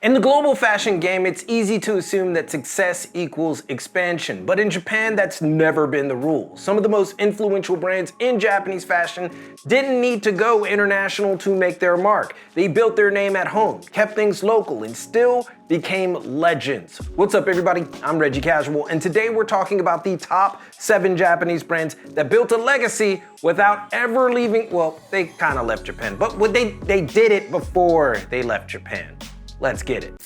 In the global fashion game, it's easy to assume that success equals expansion, but in Japan, that's never been the rule. Some of the most influential brands in Japanese fashion didn't need to go international to make their mark. They built their name at home, kept things local, and still became legends. What's up, everybody? I'm Reggie Casual, and today we're talking about the top 7 Japanese brands that built a legacy without ever leaving. Well, they kind of left Japan, but they did it before they left Japan. Let's get it.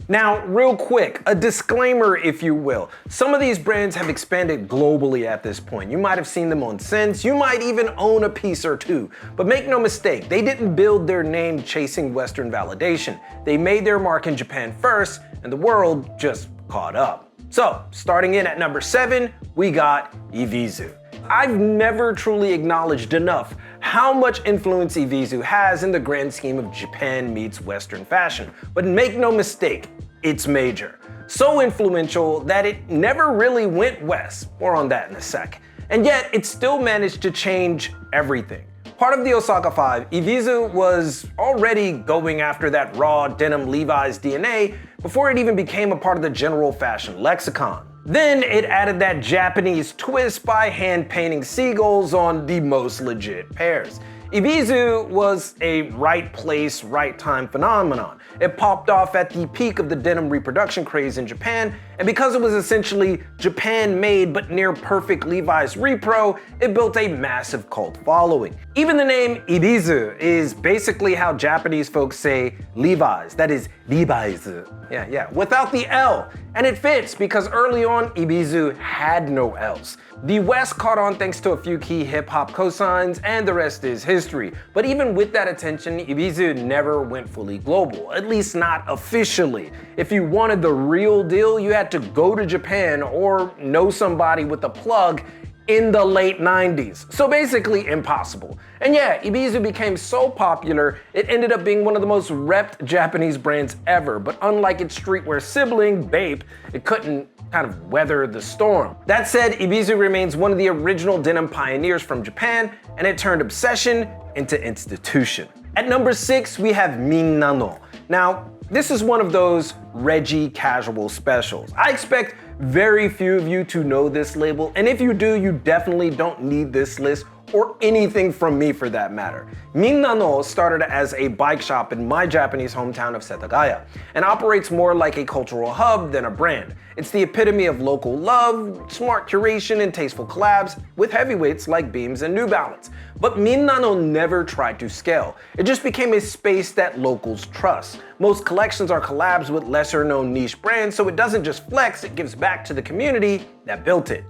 Now, real quick, a disclaimer, if you will. Some of these brands have expanded globally at this point. You might have seen them on Sense, you might even own a piece or two. But make no mistake, they didn't build their name chasing Western validation. They made their mark in Japan first, and the world just caught up. So, starting in at number 7, we got Evisu. I've never truly acknowledged enough how much influence Evisu has in the grand scheme of Japan meets Western fashion. But make no mistake, it's major. So influential that it never really went west. More on that in a sec. And yet, it still managed to change everything. Part of the Osaka 5, Evisu was already going after that raw denim Levi's DNA before it even became a part of the general fashion lexicon. Then it added that Japanese twist by hand painting seagulls on the most legit pairs. Evisu was a right place, right time phenomenon. It popped off at the peak of the denim reproduction craze in Japan, and because it was essentially Japan-made but near-perfect Levi's repro, it built a massive cult following. Even the name Evisu is basically how Japanese folks say Levi's, that is Levi's. Yeah, without the L. And it fits because early on, Evisu had no L's. The West caught on thanks to a few key hip-hop cosigns, and the rest is history. But even with that attention, Evisu never went fully global, at least not officially. If you wanted the real deal, you had to go to Japan or know somebody with a plug in the late 90s. So basically impossible. And yeah, Evisu became so popular, it ended up being one of the most repped Japanese brands ever. But unlike its streetwear sibling, Bape, it couldn't kind of weather the storm. That said, Evisu remains one of the original denim pioneers from Japan, and it turned obsession into institution. At number 6, we have Min-Nano. Now, this is one of those Reggie Casual specials. I expect very few of you to know this label, and if you do, you definitely don't need this list or anything from me for that matter. Min-Nano started as a bike shop in my Japanese hometown of Setagaya and operates more like a cultural hub than a brand. It's the epitome of local love, smart curation, and tasteful collabs with heavyweights like Beams and New Balance. But Min-Nano never tried to scale. It just became a space that locals trust. Most collections are collabs with lesser known niche brands, so it doesn't just flex, it gives back to the community that built it.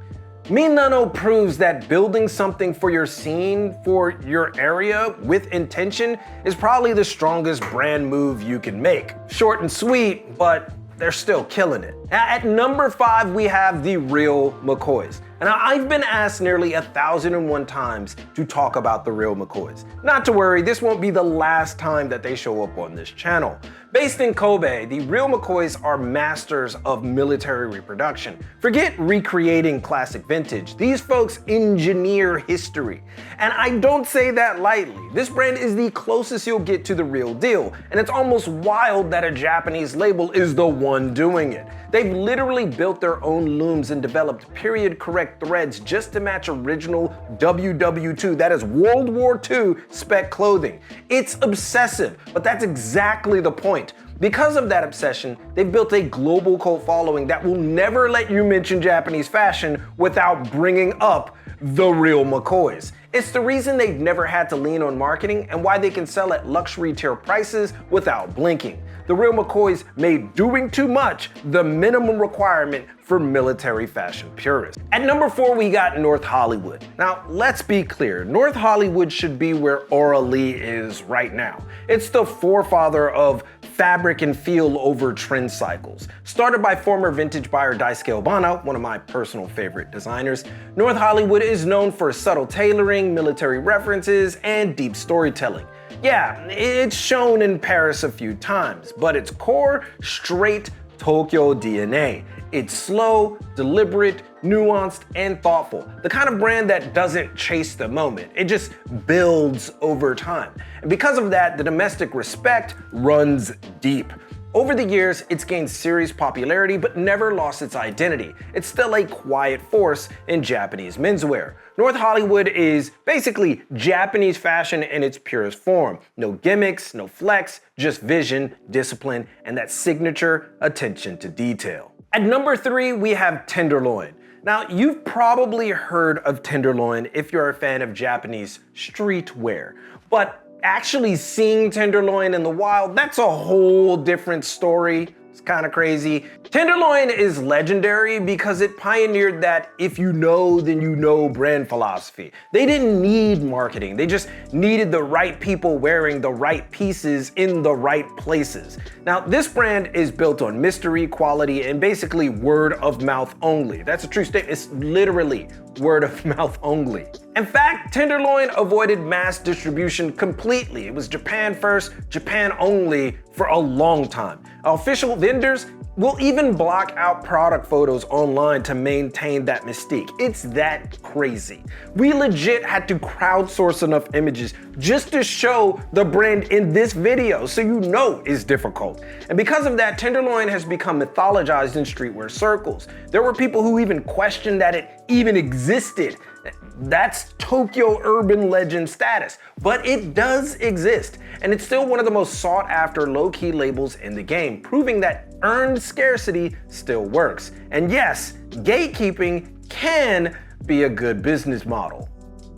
Min-Nano proves that building something for your scene, for your area, with intention is probably the strongest brand move you can make. Short and sweet, but they're still killing it. At number 5, we have the Real McCoys. And I've been asked nearly 1,001 times to talk about the Real McCoys. Not to worry, this won't be the last time that they show up on this channel. Based in Kobe, the Real McCoys are masters of military reproduction. Forget recreating classic vintage. These folks engineer history. And I don't say that lightly. This brand is the closest you'll get to the real deal. And it's almost wild that a Japanese label is the one doing it. They've literally built their own looms and developed period-correct threads just to match original WW2, that is World War II spec clothing. It's obsessive, but that's exactly the point. Because of that obsession, they've built a global cult following that will never let you mention Japanese fashion without bringing up the Real McCoys. It's the reason they've never had to lean on marketing and why they can sell at luxury tier prices without blinking. The Real McCoys made doing too much the minimum requirement for military fashion purists. At number 4, we got North Hollywood. Now, let's be clear, North Hollywood should be where Aura Lee is right now. It's the forefather of fabric and feel over trend cycles. Started by former vintage buyer Daisuke Obana, one of my personal favorite designers, North Hollywood is known for subtle tailoring, military references, and deep storytelling. Yeah, it's shown in Paris a few times, but its core, straight, Tokyo DNA. It's slow, deliberate, nuanced, and thoughtful. The kind of brand that doesn't chase the moment. It just builds over time. And because of that, the domestic respect runs deep. Over the years, it's gained serious popularity but never lost its identity. It's still a quiet force in Japanese menswear. North Hollywood is basically Japanese fashion in its purest form. No gimmicks, no flex, just vision, discipline, and that signature attention to detail. At number 3, we have Tenderloin. Now, you've probably heard of Tenderloin if you're a fan of Japanese streetwear, but actually seeing Tenderloin in the wild, that's a whole different story. It's kind of crazy. Tenderloin is legendary because it pioneered that if you know, then you know brand philosophy. They didn't need marketing. They just needed the right people wearing the right pieces in the right places. Now, this brand is built on mystery, quality, and basically word of mouth only. That's a true statement. It's literally word of mouth only. In fact, Tenderloin avoided mass distribution completely. It was Japan first, Japan only for a long time. Official vendors will even block out product photos online to maintain that mystique. It's that crazy. We legit had to crowdsource enough images just to show the brand in this video, so you know it's difficult. And because of that, Tenderloin has become mythologized in streetwear circles. There were people who even questioned that it even existed. That's Tokyo urban legend status, but it does exist, and it's still one of the most sought after low-key labels in the game, proving that earned scarcity still works. And yes, gatekeeping can be a good business model.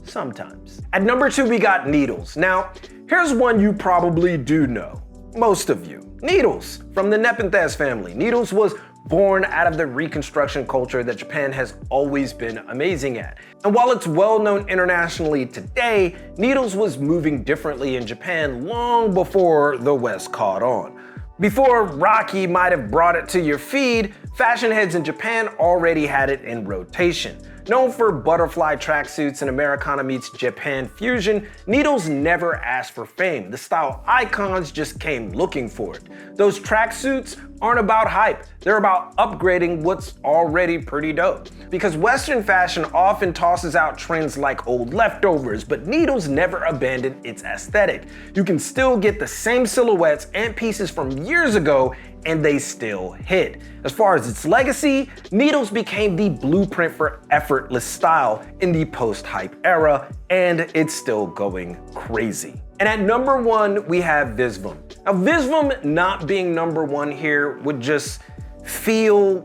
Sometimes. At number 2, we got Needles. Now, here's one you probably do know. Most of you. Needles, from the Nepenthes family. Needles was born out of the reconstruction culture that Japan has always been amazing at. And while it's well known internationally today, Needles was moving differently in Japan long before the West caught on. Before Rocky might have brought it to your feed, fashion heads in Japan already had it in rotation. Known for butterfly tracksuits and Americana meets Japan fusion, Needles never asked for fame. The style icons just came looking for it. Those tracksuits aren't about hype, they're about upgrading what's already pretty dope. Because Western fashion often tosses out trends like old leftovers, but Needles never abandoned its aesthetic. You can still get the same silhouettes and pieces from years ago, and they still hit. As far as its legacy, Needles became the blueprint for effortless style in the post-hype era, and it's still going crazy. And at number 1, we have Visvim. Now, Visvim not being number 1 here would just feel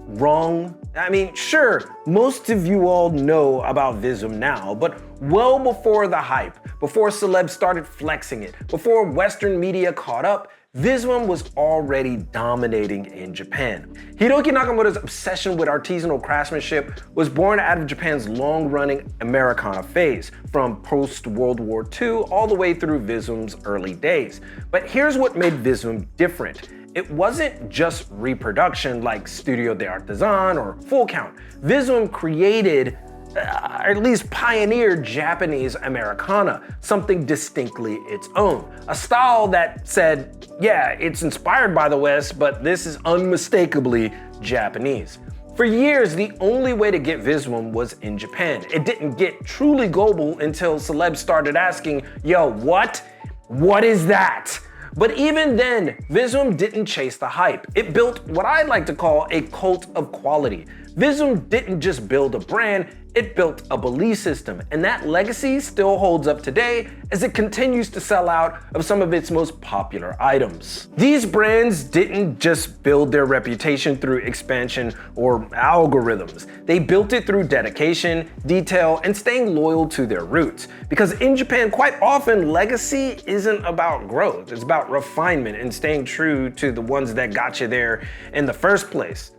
wrong. I mean, sure, most of you all know about Visvim now, but well before the hype, before celebs started flexing it, before Western media caught up, Visvim was already dominating in Japan. Hiroki Nakamura's obsession with artisanal craftsmanship was born out of Japan's long-running Americana phase, from post-World War II all the way through Visvim's early days. But here's what made Visvim different. It wasn't just reproduction like Studio de Artisan or Full Count. Visvim created, or at least pioneered, Japanese Americana, something distinctly its own. A style that said, yeah, it's inspired by the West, but this is unmistakably Japanese. For years, the only way to get Visvim was in Japan. It didn't get truly global until celebs started asking, yo, what? What is that? But even then, Visvim didn't chase the hype. It built what I like to call a cult of quality. Visvim didn't just build a brand, it built a belief system, and that legacy still holds up today as it continues to sell out of some of its most popular items. These brands didn't just build their reputation through expansion or algorithms. They built it through dedication, detail, and staying loyal to their roots. Because in Japan, quite often, legacy isn't about growth, it's about refinement and staying true to the ones that got you there in the first place.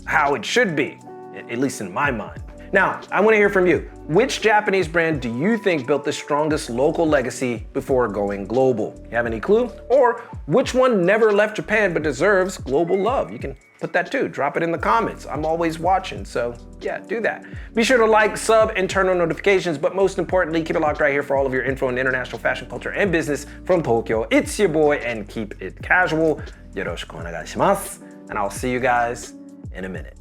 How it should be, at least in my mind. Now, I want to hear from you. Which Japanese brand do you think built the strongest local legacy before going global? You have any clue? Or which one never left Japan but deserves global love? You can put that too. Drop it in the comments. I'm always watching, so yeah, do that. Be sure to like, sub, and turn on notifications, but most importantly, keep it locked right here for all of your info on international fashion, culture, and business from Tokyo. It's your boy, and keep it casual. Yoroshiku onegai shimasu. and I'll see you guys in a minute.